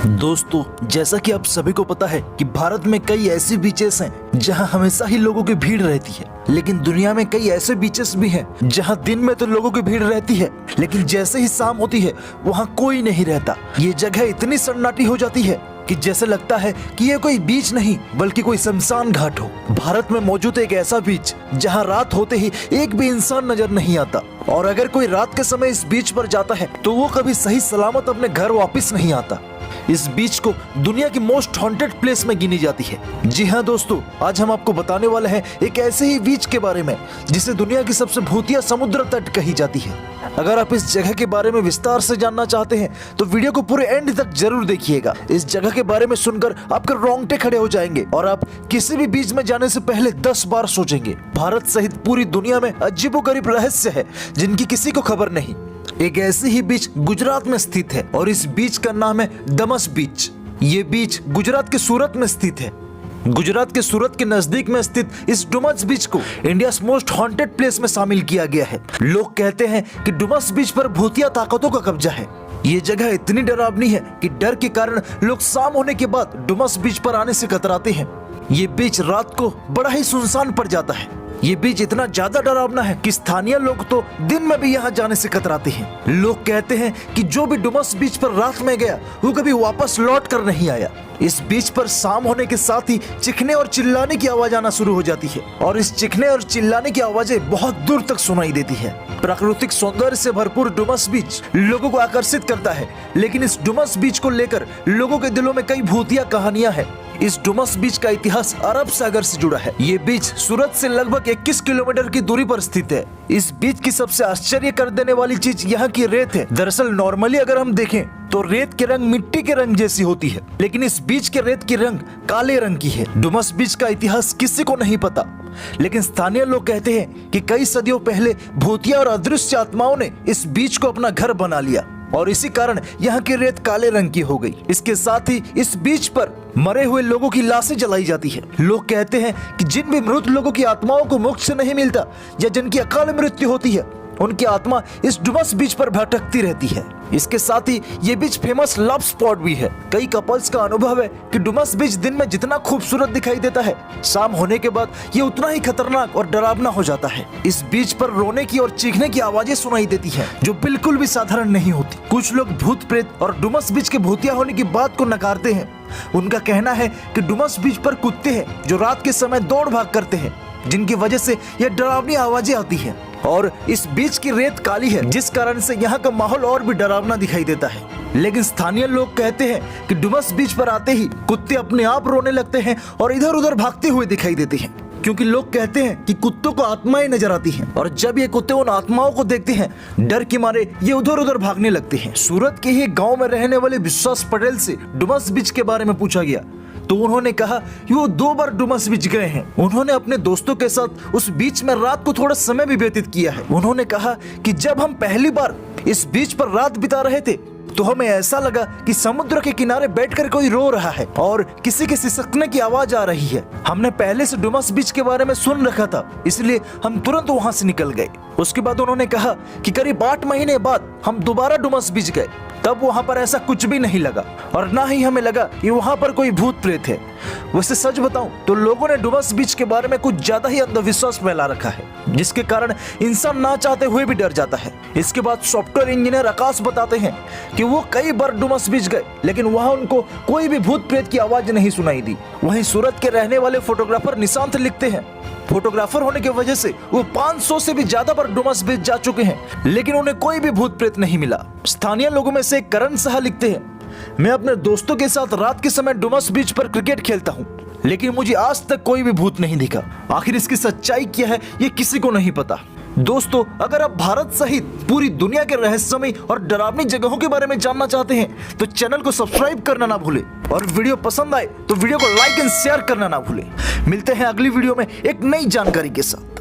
दोस्तों, जैसा कि आप सभी को पता है कि भारत में कई ऐसी बीचेस हैं जहां हमेशा ही लोगों की भीड़ रहती है, लेकिन दुनिया में कई ऐसे बीचेस भी हैं जहां दिन में तो लोगों की भीड़ रहती है, लेकिन जैसे ही शाम होती है वहां कोई नहीं रहता। ये जगह इतनी सन्नाटी हो जाती है कि जैसे लगता है कि ये कोई बीच नहीं बल्कि कोई शमशान घाट हो। भारत में मौजूद एक ऐसा बीच जहां रात होते ही एक भी इंसान नजर नहीं आता, और अगर कोई रात के समय इस बीच पर जाता है तो वो कभी सही सलामत अपने घर वापस नहीं आता। इस बीच को दुनिया की मोस्ट हॉन्टेड प्लेस में गिनी जाती है। जी हाँ दोस्तों, आज हम आपको बताने वाले हैं एक ऐसे ही बीच के बारे में जिसे दुनिया की सबसे भूतिया समुद्र तट कही जाती है। अगर आप इस जगह के बारे में विस्तार से जानना चाहते हैं तो वीडियो को पूरे एंड तक जरूर देखिएगा। इस जगह के बारे में सुनकर आपके रोंगटे खड़े हो जाएंगे और आप किसी भी बीच में जाने से पहले 10 बार सोचेंगे। भारत सहित पूरी दुनिया में अजीबोगरीब रहस्य है जिनकी किसी को खबर नहीं। एक ऐसी ही बीच गुजरात में स्थित है और इस बीच का नाम है डमस बीच। ये बीच गुजरात के सूरत में स्थित है। गुजरात के सूरत के नजदीक में स्थित इस डुमस बीच को इंडिया मोस्ट हॉन्टेड प्लेस में शामिल किया गया है। लोग कहते हैं कि डुमस बीच पर भूतिया ताकतों का कब्जा है। ये जगह इतनी डरावनी है कि डर के कारण लोग शाम होने के बाद डुमस बीच पर आने से कतराते हैं। ये बीच रात को बड़ा ही सुनसान पड़ जाता है। ये बीच इतना ज्यादा डरावना है कि स्थानीय लोग तो दिन में भी यहाँ जाने से कतराते हैं। लोग कहते हैं कि जो भी डुमस बीच पर रात में गया वो कभी वापस लौट कर नहीं आया। इस बीच पर शाम होने के साथ ही चीखने और चिल्लाने की आवाज आना शुरू हो जाती है और इस चीखने और चिल्लाने की आवाजें बहुत दूर तक सुनाई देती है। प्राकृतिक सौंदर्य से भरपूर डुमस बीच लोगों को आकर्षित करता है, लेकिन इस डुमस बीच को लेकर लोगों के दिलों में कई भूतिया कहानियां हैं। इस डुमस बीच का इतिहास अरब सागर से जुड़ा है। ये बीच सूरत से लगभग 21 किलोमीटर की दूरी पर स्थित है। इस बीच की सबसे आश्चर्य कर देने वाली चीज यहाँ की रेत है। दरअसल नॉर्मली अगर हम देखें तो रेत के रंग मिट्टी के रंग जैसी होती है, लेकिन इस बीच के रेत की रंग काले रंग की है। डुमस बीच का इतिहास किसी को नहीं पता, लेकिन स्थानीय लोग कहते हैं कि कई सदियों पहले भूतिया और अदृश्य आत्माओं ने इस बीच को अपना घर बना लिया और इसी कारण यहाँ की रेत काले रंग की हो गई। इसके साथ ही इस बीच पर मरे हुए लोगों की लाशें जलाई जाती है। लोग कहते हैं कि जिन भी मृत लोगों की आत्माओं को मोक्ष नहीं मिलता या जिनकी अकाल मृत्यु होती है, उनकी आत्मा इस डुमस बीच पर भटकती रहती है। इसके साथ ही ये बीच फेमस लव स्पॉट भी है। कई कपल्स का अनुभव है कि डुमस बीच दिन में जितना खूबसूरत दिखाई देता है, शाम होने के बाद ये उतना ही खतरनाक और डरावना हो जाता है। इस बीच पर रोने की और चीखने की आवाजें सुनाई देती हैं, जो बिल्कुल भी साधारण नहीं होती। कुछ लोग भूत प्रेत और डुमस बीच के भूतिया होने की बात को नकारते हैं। उनका कहना है कि डुमस बीच पर कुत्ते हैं जो रात के समय दौड़ भाग करते हैं, जिनकी वजह से यह डरावनी आवाजें आती हैं। और इस बीच की रेत काली है, जिस कारण से यहाँ का माहौल और भी डरावना दिखाई देता है। लेकिन स्थानीय लोग कहते हैं कि डुमस बीच पर आते ही कुत्ते अपने आप रोने लगते हैं और इधर उधर भागते हुए दिखाई देते हैं, क्योंकि लोग कहते हैं कि कुत्तों को आत्माएं नजर आती हैं और जब ये कुत्ते उन आत्माओं को देखते हैं, डर के मारे ये उधर उधर भागने लगते हैं। सूरत के ही गाँव में रहने वाले विश्वास पटेल से डुमस बीच के बारे में पूछा गया तो उन्होंने कहा कि वो 2 बार डुमस बीच गए हैं। उन्होंने अपने दोस्तों के साथ उस बीच में रात को थोड़ा समय भी व्यतीत किया है। उन्होंने कहा कि जब हम पहली बार इस बीच पर रात बिता रहे थे तो हमें ऐसा लगा कि समुद्र के किनारे बैठकर कोई रो रहा है और किसी के सिसकने की आवाज आ रही है। हमने पहले से डुमस बीच के बारे में सुन रखा था, इसलिए हम तुरंत वहां से निकल गए। उसके बाद उन्होंने कहा कि करीब 8 महीने बाद हम दोबारा डुमस बीच गए, तब वहां पर ऐसा कुछ भी नहीं लगा और ना ही हमें लगा कि वहां पर कोई भूत प्रेत है। वैसे सच बताऊं तो लोगों ने डुमस बीच के बारे में कुछ ज्यादा ही अंधविश्वास फैला रखा है, जिसके कारण इंसान ना चाहते हुए भी डर जाता है। इसके बाद सॉफ्टवेयर इंजीनियर आकाश बताते हैं कि वो कई बार डुमस बीच गए, लेकिन वहां उनको कोई भी भूत प्रेत की आवाज नहीं सुनाई दी। वहीं सूरत के रहने वाले फोटोग्राफर निशांत लिखते हैं, फोटोग्राफर होने की वजह से वो 500 से भी ज्यादा बार डुमस बीच जा चुके हैं, लेकिन उन्हें कोई भी भूत प्रेत नहीं मिला। स्थानीय लोगों में से करण साहा लिखते हैं, मैं अपने दोस्तों के साथ रात के समय डुमस बीच पर क्रिकेट खेलता हूँ, लेकिन मुझे आज तक कोई भी भूत नहीं दिखा। आखिर इसकी सच्चाई क्या है ये किसी को नहीं पता। दोस्तों, अगर आप भारत सहित पूरी दुनिया के रहस्यमय और डरावनी जगहों के बारे में जानना चाहते हैं तो चैनल को सब्सक्राइब करना ना भूलें और वीडियो पसंद आए तो वीडियो को लाइक एंड शेयर करना ना भूलें। मिलते हैं अगली वीडियो में एक नई जानकारी के साथ।